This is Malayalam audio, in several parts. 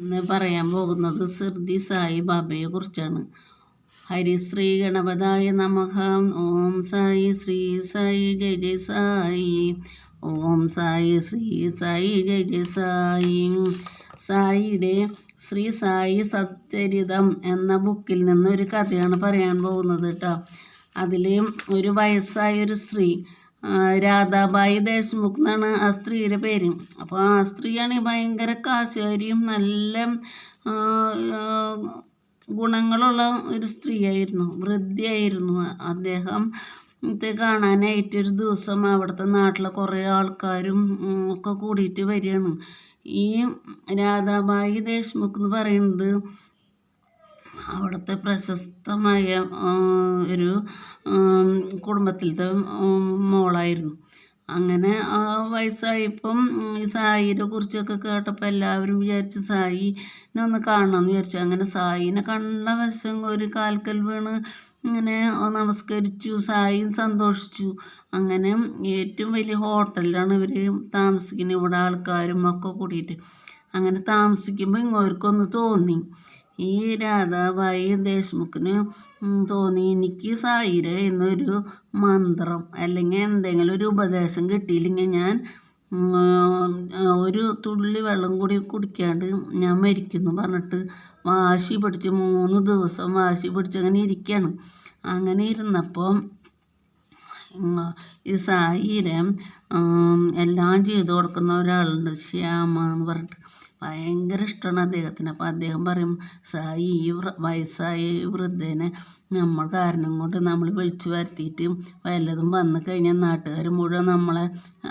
ഇന്ന് പറയാൻ പോകുന്നത് സിർദി സായി ബാബയെ കുറിച്ചാണ്. ഹരിശ്രീ ഗണപതായ നമഃ. ഓം സായി ശ്രീ സായി ജയ ജയ സായി. ഓം സായി ശ്രീ സായി ജയ ജയ സായി. സായിയുടെ ശ്രീ സായി സച്ചരിതം എന്ന ബുക്കിൽ നിന്ന് ഒരു കഥയാണ് പറയാൻ പോകുന്നത് കേട്ടോ. അതിൽ ഒരു വയസ്സായൊരു സ്ത്രീ, രാധാബായി ദേശ്മുഖ് എന്നാണ് ആ സ്ത്രീയുടെ പേര്. അപ്പോൾ ആ സ്ത്രീയാണെങ്കിൽ ഭയങ്കര കാശുകാരിയും നല്ല ഗുണങ്ങളുള്ള ഒരു സ്ത്രീയായിരുന്നു, വൃദ്ധയായിരുന്നു. അദ്ദേഹത്തെ കാണാനായിട്ടൊരു ദിവസം അവിടുത്തെ നാട്ടിലെ കുറേ ആൾക്കാരും ഒക്കെ കൂടിയിട്ട് വരികയാണ്. ഈ രാധാബായി ദേശ്മുഖ് എന്ന് പറയുന്നത് അവിടുത്തെ പ്രശസ്തമായ ഒരു കുടുംബത്തിലത്തെ മോളായിരുന്നു. അങ്ങനെ ആ വയസ്സായപ്പം ഈ സായിനെ കുറിച്ചൊക്കെ കേട്ടപ്പോൾ എല്ലാവരും വിചാരിച്ചു സായിനെ ഒന്ന് കാണണമെന്ന് വിചാരിച്ചു. അങ്ങനെ സായിനെ കണ്ട വശം ഒരു കാൽക്കൽ വീണ് ഇങ്ങനെ നമസ്കരിച്ചു. സായിയും സന്തോഷിച്ചു. അങ്ങനെ ഏറ്റവും വലിയ ഹോട്ടലിലാണ് ഇവർ താമസിക്കുന്നത്, ഇവിടെ ആൾക്കാരും ഒക്കെ കൂടിയിട്ട്. അങ്ങനെ താമസിക്കുമ്പോൾ ഇങ്ങോർക്കൊന്ന് തോന്നി, ഈ രാധാബായി ദേശ്മുഖിന് തോന്നി, എനിക്ക് സായിരെ എന്നൊരു മന്ത്രം അല്ലെങ്കിൽ എന്തെങ്കിലും ഒരു ഉപദേശം കിട്ടിയില്ലെങ്കിൽ ഞാൻ ഒരു തുള്ളി വെള്ളം കൂടി കുടിക്കാണ്ട് ഞാൻ മരിക്കുന്നു പറഞ്ഞിട്ട് വാശി പിടിച്ച് 3 ദിവസം വാശി പിടിച്ച് അങ്ങനെ ഇരിക്കുകയാണ്. അങ്ങനെ ഇരുന്നപ്പോൾ ഈ സായിരെ എല്ലാം ചെയ്തു കൊടുക്കുന്ന ഒരാളുണ്ട്, ശ്യാമ എന്ന് പറഞ്ഞിട്ട്. ഭയങ്കര ഇഷ്ടമാണ് അദ്ദേഹത്തിന്. അപ്പോൾ അദ്ദേഹം പറയും, സായി ഈ വയസ്സായ വൃദ്ധനെ നമ്മൾ കാരണം കൊണ്ട് നമ്മൾ വിളിച്ചു വരുത്തിയിട്ട് വല്ലതും വന്നു കഴിഞ്ഞാൽ നാട്ടുകാർ മുഴുവൻ നമ്മളെ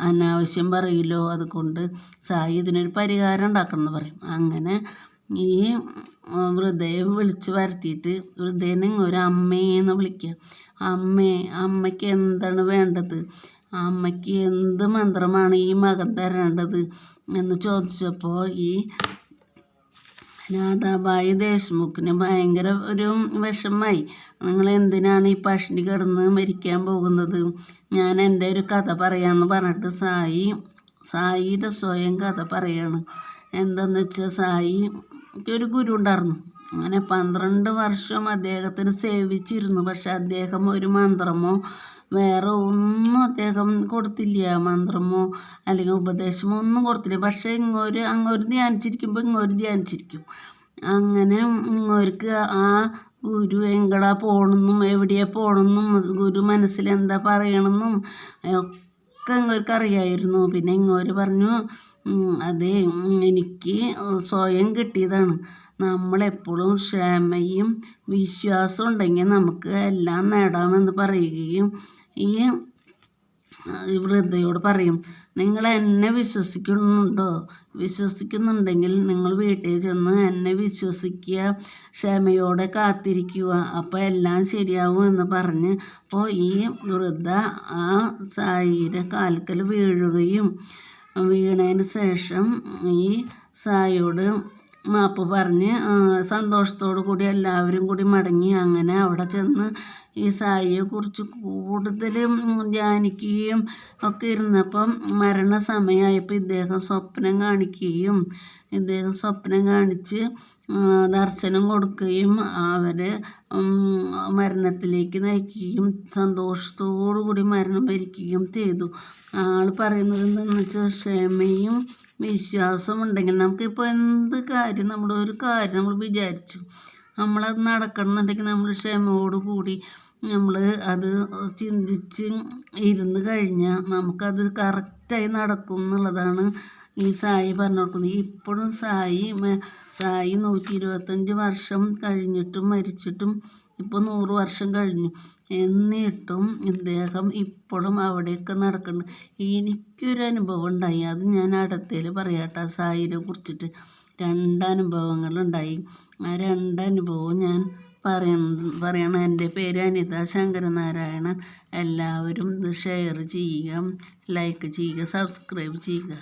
അനാവശ്യം പറയില്ലോ, അതുകൊണ്ട് സായി ഇതിനൊരു പരിഹാരം ഉണ്ടാക്കണം എന്ന് പറയും. അങ്ങനെ ഈ വൃദ്ധയെ വിളിച്ചു വരുത്തിയിട്ട് വൃദ്ധേനെ ഒരു അമ്മയെന്ന് വിളിക്കുക. അമ്മയ്ക്ക് എന്താണ് വേണ്ടത്, അമ്മയ്ക്ക് എന്ത് മന്ത്രമാണ് ഈ മകൻ തരേണ്ടത് എന്ന് ചോദിച്ചപ്പോൾ ഈ രാധാബായി ദേശ്മുഖിന് ഭയങ്കര ഒരു വിഷമമായി. നിങ്ങൾ എന്തിനാണ് ഈ പട്ടിണി കിടന്ന് മരിക്കാൻ പോകുന്നത്, ഞാൻ എൻ്റെ ഒരു കഥ പറയാമെന്ന് പറഞ്ഞിട്ട് സായിയുടെ സ്വയം കഥ പറയാണ്. എന്താണെന്ന് വെച്ചാൽ സായിക്ക് ഒരു ഗുരു ഉണ്ടായിരുന്നു. അങ്ങനെ 12 വർഷം അദ്ദേഹത്തിന് സേവിച്ചിരുന്നു. പക്ഷെ അദ്ദേഹം ഒരു മന്ത്രമോ വേറെ ഒന്നും അദ്ദേഹം കൊടുത്തില്ല, മന്ത്രമോ അല്ലെങ്കിൽ ഉപദേശമോ ഒന്നും കൊടുത്തില്ല. പക്ഷേ അങ്ങോര് ധ്യാനിച്ചിരിക്കുമ്പോൾ ഇങ്ങോര് ധ്യാനിച്ചിരിക്കും. അങ്ങനെ ഇങ്ങോർക്ക് ആ ഗുരു എങ്ങടാ പോകണമെന്നും എവിടെയാ പോകണമെന്നും ഗുരു മനസ്സിൽ എന്താ പറയണമെന്നും ഒക്കെ ഇങ്ങോർക്ക് അറിയായിരുന്നു. പിന്നെ ഇങ്ങോര് പറഞ്ഞു, അതെ എനിക്ക് സ്വയം കിട്ടിയതാണ്, നമ്മളെപ്പോഴും ക്ഷമയും വിശ്വാസം ഉണ്ടെങ്കിൽ നമുക്ക് എല്ലാം നേടാമെന്ന് പറയുകയും ഈ വൃദ്ധയോട് പറയും, നിങ്ങൾ എന്നെ വിശ്വസിക്കുന്നുണ്ടെങ്കിൽ നിങ്ങൾ വീട്ടിൽ ചെന്ന് എന്നെ വിശ്വസിക്കുക, ക്ഷമയോടെ കാത്തിരിക്കുക, അപ്പോൾ എല്ലാം ശരിയാവും എന്ന് പറഞ്ഞ്. അപ്പോൾ ഈ വൃദ്ധ ആ സായിയുടെ കാൽക്കൽ വീണതിന് ശേഷം ഈ സായിയോട് മാപ്പ് പറഞ്ഞ് സന്തോഷത്തോടു കൂടി എല്ലാവരും കൂടി മടങ്ങി. അങ്ങനെ അവിടെ ചെന്ന് ഈ സായിയെക്കുറിച്ച് കൂടുതൽ ധ്യാനിക്കുകയും ഒക്കെ ഇരുന്നപ്പം മരണസമയമായപ്പോൾ ഇദ്ദേഹം സ്വപ്നം കാണിച്ച് ദർശനം കൊടുക്കുകയും അവരെ മരണത്തിലേക്ക് നയിക്കുകയും സന്തോഷത്തോടു കൂടി മരണം വരിക്കുകയും ചെയ്തു. ആൾ പറയുന്നത് എന്താണെന്ന് വെച്ചാൽ, ക്ഷമയും വിശ്വാസം ഉണ്ടെങ്കിൽ നമുക്കിപ്പോൾ എന്ത് കാര്യം നമ്മൾ വിചാരിച്ചു നമ്മളത് നടക്കണമെന്നുണ്ടെങ്കിൽ നമ്മൾ ക്ഷമയോടുകൂടി നമ്മൾ അത് ചിന്തിച്ച് ഇരുന്ന് കഴിഞ്ഞാൽ നമുക്കത് കറക്റ്റായി നടക്കും എന്നുള്ളതാണ് ഈ സായി പറഞ്ഞു കൊടുക്കുന്നത്. ഇപ്പോഴും സായി 125 വർഷം കഴിഞ്ഞിട്ടും മരിച്ചിട്ടും ഇപ്പോൾ 100 വർഷം കഴിഞ്ഞു. എന്നിട്ടും ഇദ്ദേഹം ഇപ്പോഴും അവിടെയൊക്കെ നടക്കുന്നുണ്ട്. എനിക്കൊരു അനുഭവം ഉണ്ടായി, അത് ഞാൻ അടുത്തേൽ പറയാട്ടോ. സായിനെ കുറിച്ചിട്ട് 2 അനുഭവങ്ങളുണ്ടായി. ആ 2 അനുഭവവും ഞാൻ പറയണം. എൻ്റെ പേര് അനിത ശങ്കരനാരായണൻ. എല്ലാവരും ഇത് ഷെയർ ചെയ്യുക, ലൈക്ക് ചെയ്യുക, സബ്സ്ക്രൈബ് ചെയ്യുക.